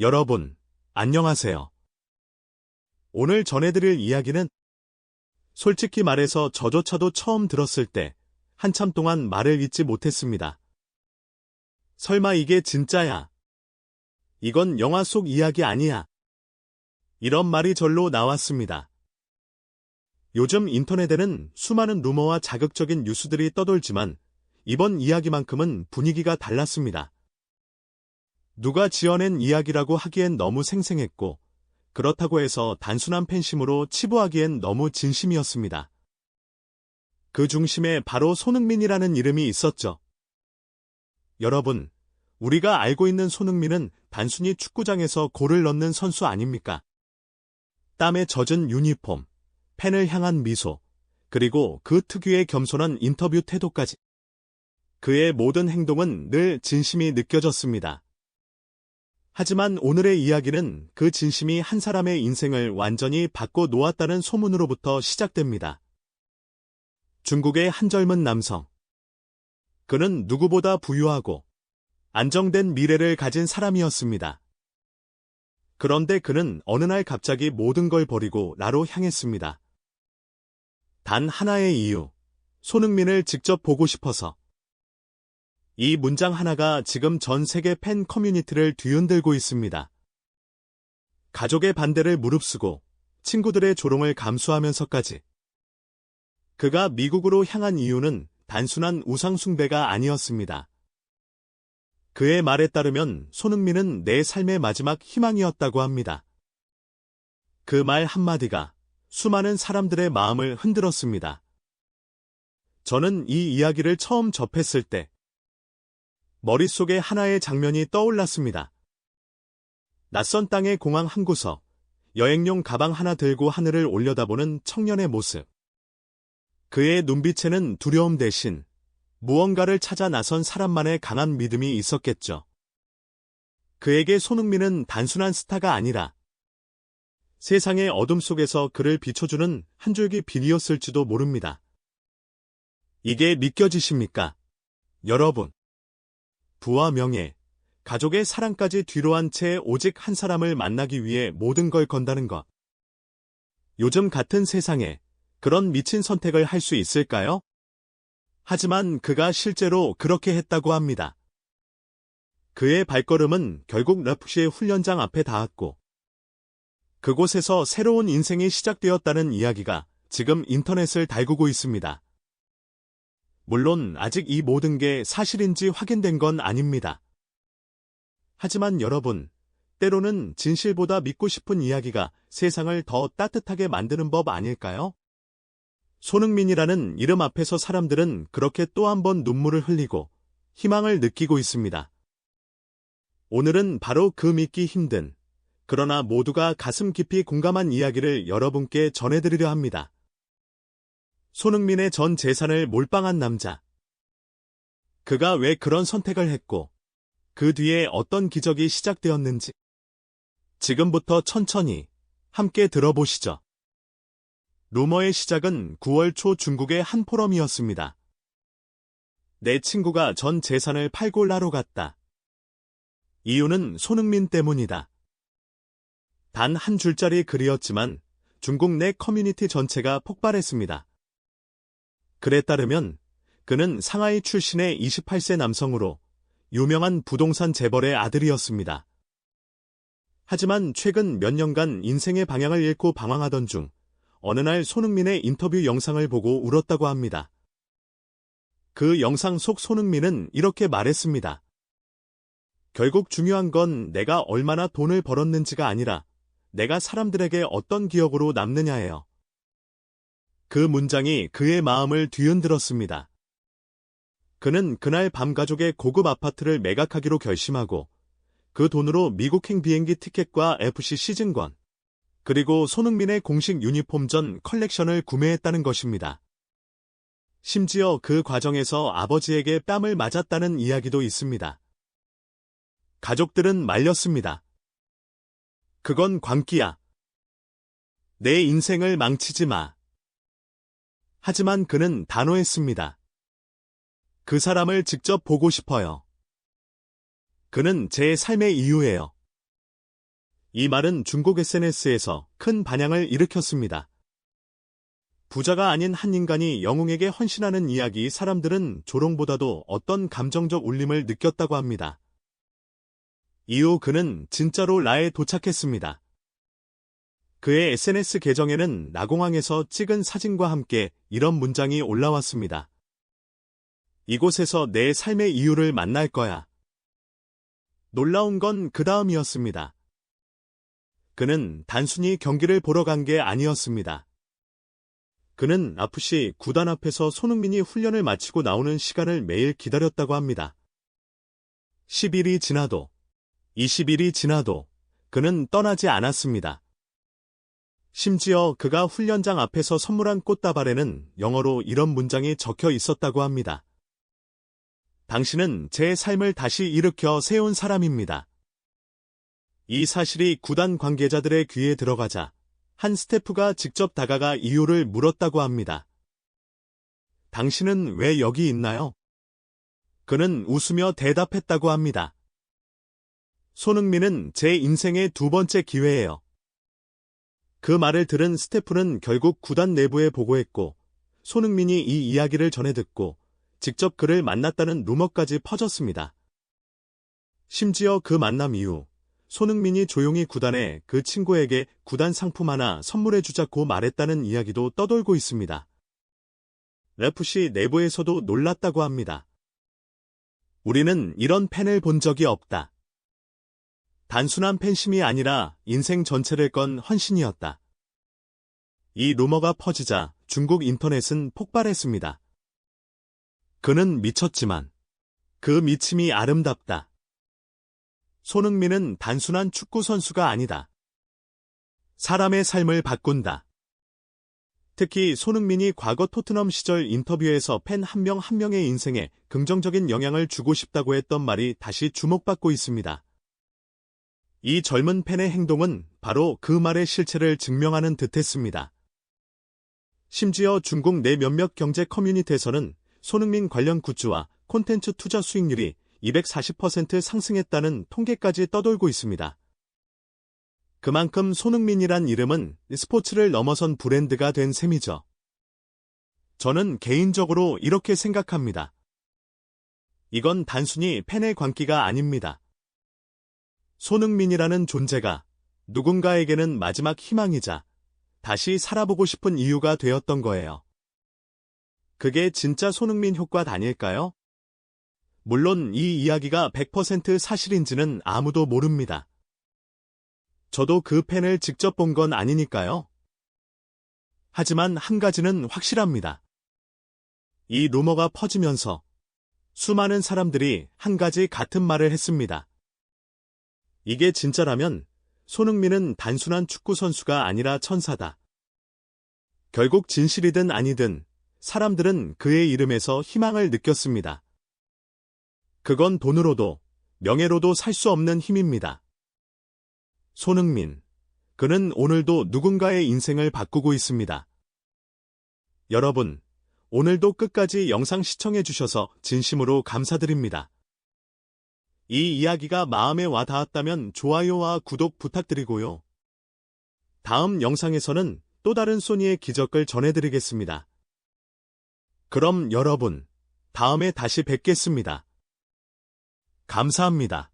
여러분, 안녕하세요. 오늘 전해드릴 이야기는 솔직히 말해서 저조차도 처음 들었을 때 한참 동안 말을 잇지 못했습니다. 설마 이게 진짜야? 이건 영화 속 이야기 아니야? 이런 말이 절로 나왔습니다. 요즘 인터넷에는 수많은 루머와 자극적인 뉴스들이 떠돌지만 이번 이야기만큼은 분위기가 달랐습니다. 누가 지어낸 이야기라고 하기엔 너무 생생했고 그렇다고 해서 단순한 팬심으로 치부하기엔 너무 진심이었습니다. 그 중심에 바로 손흥민이라는 이름이 있었죠. 여러분, 우리가 알고 있는 손흥민은 단순히 축구장에서 골을 넣는 선수 아닙니까? 땀에 젖은 유니폼, 팬을 향한 미소, 그리고 그 특유의 겸손한 인터뷰 태도까지. 그의 모든 행동은 늘 진심이 느껴졌습니다. 하지만 오늘의 이야기는 그 진심이 한 사람의 인생을 완전히 바꿔 놓았다는 소문으로부터 시작됩니다. 중국의 한 젊은 남성. 그는 누구보다 부유하고 안정된 미래를 가진 사람이었습니다. 그런데 그는 어느 날 갑자기 모든 걸 버리고 나로 향했습니다. 단 하나의 이유, 손흥민을 직접 보고 싶어서. 이 문장 하나가 지금 전 세계 팬 커뮤니티를 뒤흔들고 있습니다. 가족의 반대를 무릅쓰고 친구들의 조롱을 감수하면서까지. 그가 미국으로 향한 이유는 단순한 우상 숭배가 아니었습니다. 그의 말에 따르면 손흥민은 내 삶의 마지막 희망이었다고 합니다. 그 말 한마디가 수많은 사람들의 마음을 흔들었습니다. 저는 이 이야기를 처음 접했을 때 머릿속에 하나의 장면이 떠올랐습니다. 낯선 땅의 공항 한 구석, 여행용 가방 하나 들고 하늘을 올려다보는 청년의 모습. 그의 눈빛에는 두려움 대신 무언가를 찾아 나선 사람만의 강한 믿음이 있었겠죠. 그에게 손흥민은 단순한 스타가 아니라 세상의 어둠 속에서 그를 비춰주는 한 줄기 빛이었을지도 모릅니다. 이게 믿겨지십니까? 여러분. 부와 명예, 가족의 사랑까지 뒤로한 채 오직 한 사람을 만나기 위해 모든 걸 건다는 것. 요즘 같은 세상에 그런 미친 선택을 할 수 있을까요? 하지만 그가 실제로 그렇게 했다고 합니다. 그의 발걸음은 결국 라프시의 훈련장 앞에 닿았고 그곳에서 새로운 인생이 시작되었다는 이야기가 지금 인터넷을 달구고 있습니다. 물론 아직 이 모든 게 사실인지 확인된 건 아닙니다. 하지만 여러분, 때로는 진실보다 믿고 싶은 이야기가 세상을 더 따뜻하게 만드는 법 아닐까요? 손흥민이라는 이름 앞에서 사람들은 그렇게 또 한 번 눈물을 흘리고 희망을 느끼고 있습니다. 오늘은 바로 그 믿기 힘든, 그러나 모두가 가슴 깊이 공감한 이야기를 여러분께 전해드리려 합니다. 손흥민의 전 재산을 몰빵한 남자. 그가 왜 그런 선택을 했고, 그 뒤에 어떤 기적이 시작되었는지. 지금부터 천천히 함께 들어보시죠. 루머의 시작은 9월 초 중국의 한 포럼이었습니다. 내 친구가 전 재산을 팔고 나로 갔다. 이유는 손흥민 때문이다. 단 한 줄짜리 글이었지만 중국 내 커뮤니티 전체가 폭발했습니다. 글에 따르면 그는 상하이 출신의 28세 남성으로 유명한 부동산 재벌의 아들이었습니다. 하지만 최근 몇 년간 인생의 방향을 잃고 방황하던 중 어느 날 손흥민의 인터뷰 영상을 보고 울었다고 합니다. 그 영상 속 손흥민은 이렇게 말했습니다. 결국 중요한 건 내가 얼마나 돈을 벌었는지가 아니라 내가 사람들에게 어떤 기억으로 남느냐예요. 그 문장이 그의 마음을 뒤흔들었습니다. 그는 그날 밤 가족의 고급 아파트를 매각하기로 결심하고 그 돈으로 미국행 비행기 티켓과 FC 시즌권, 그리고 손흥민의 공식 유니폼 전 컬렉션을 구매했다는 것입니다. 심지어 그 과정에서 아버지에게 뺨을 맞았다는 이야기도 있습니다. 가족들은 말렸습니다. 그건 광기야. 내 인생을 망치지 마. 하지만 그는 단호했습니다. 그 사람을 직접 보고 싶어요. 그는 제 삶의 이유예요. 이 말은 중국 SNS에서 큰 반향을 일으켰습니다. 부자가 아닌 한 인간이 영웅에게 헌신하는 이야기. 사람들은 조롱보다도 어떤 감정적 울림을 느꼈다고 합니다. 이후 그는 진짜로 라에 도착했습니다. 그의 SNS 계정에는 나공항에서 찍은 사진과 함께 이런 문장이 올라왔습니다. 이곳에서 내 삶의 이유를 만날 거야. 놀라운 건 그 다음이었습니다. 그는 단순히 경기를 보러 간 게 아니었습니다. 그는 FC 구단 앞에서 손흥민이 훈련을 마치고 나오는 시간을 매일 기다렸다고 합니다. 10일이 지나도, 20일이 지나도 그는 떠나지 않았습니다. 심지어 그가 훈련장 앞에서 선물한 꽃다발에는 영어로 이런 문장이 적혀 있었다고 합니다. 당신은 제 삶을 다시 일으켜 세운 사람입니다. 이 사실이 구단 관계자들의 귀에 들어가자 한 스태프가 직접 다가가 이유를 물었다고 합니다. 당신은 왜 여기 있나요? 그는 웃으며 대답했다고 합니다. 손흥민은 제 인생의 두 번째 기회예요. 그 말을 들은 스태프는 결국 구단 내부에 보고했고, 손흥민이 이 이야기를 전해 듣고 직접 그를 만났다는 루머까지 퍼졌습니다. 심지어 그 만남 이후 손흥민이 조용히 구단에 그 친구에게 구단 상품 하나 선물해주자고 말했다는 이야기도 떠돌고 있습니다. FC 내부에서도 놀랐다고 합니다. 우리는 이런 팬을 본 적이 없다. 단순한 팬심이 아니라 인생 전체를 건 헌신이었다. 이 루머가 퍼지자 중국 인터넷은 폭발했습니다. 그는 미쳤지만 그 미침이 아름답다. 손흥민은 단순한 축구 선수가 아니다. 사람의 삶을 바꾼다. 특히 손흥민이 과거 토트넘 시절 인터뷰에서 팬 한 명 한 명의 인생에 긍정적인 영향을 주고 싶다고 했던 말이 다시 주목받고 있습니다. 이 젊은 팬의 행동은 바로 그 말의 실체를 증명하는 듯했습니다. 심지어 중국 내 몇몇 경제 커뮤니티에서는 손흥민 관련 굿즈와 콘텐츠 투자 수익률이 240% 상승했다는 통계까지 떠돌고 있습니다. 그만큼 손흥민이란 이름은 스포츠를 넘어선 브랜드가 된 셈이죠. 저는 개인적으로 이렇게 생각합니다. 이건 단순히 팬의 광기가 아닙니다. 손흥민이라는 존재가 누군가에게는 마지막 희망이자 다시 살아보고 싶은 이유가 되었던 거예요. 그게 진짜 손흥민 효과 아닐까요? 물론 이 이야기가 100% 사실인지는 아무도 모릅니다. 저도 그 팬을 직접 본 건 아니니까요. 하지만 한 가지는 확실합니다. 이 루머가 퍼지면서 수많은 사람들이 한 가지 같은 말을 했습니다. 이게 진짜라면 손흥민은 단순한 축구 선수가 아니라 천사다. 결국 진실이든 아니든 사람들은 그의 이름에서 희망을 느꼈습니다. 그건 돈으로도 명예로도 살 수 없는 힘입니다. 손흥민, 그는 오늘도 누군가의 인생을 바꾸고 있습니다. 여러분, 오늘도 끝까지 영상 시청해주셔서 진심으로 감사드립니다. 이 이야기가 마음에 와 닿았다면 좋아요와 구독 부탁드리고요. 다음 영상에서는 또 다른 소니의 기적을 전해드리겠습니다. 그럼 여러분, 다음에 다시 뵙겠습니다. 감사합니다.